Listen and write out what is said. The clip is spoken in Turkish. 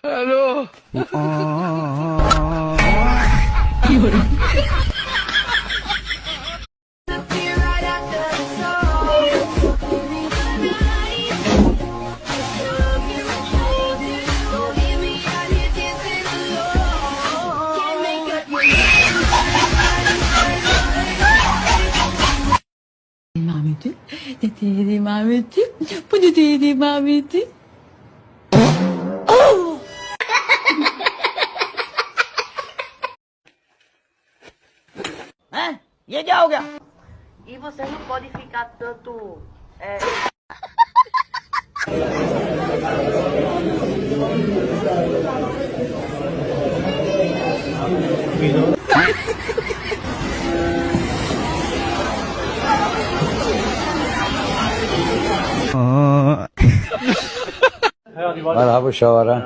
Alo. Mahmut'u, dedi Mahmut'u, bu da dedi Mahmut'u. ये क्या हो गया? E você não pode ficar tanto. مرحبا شاورا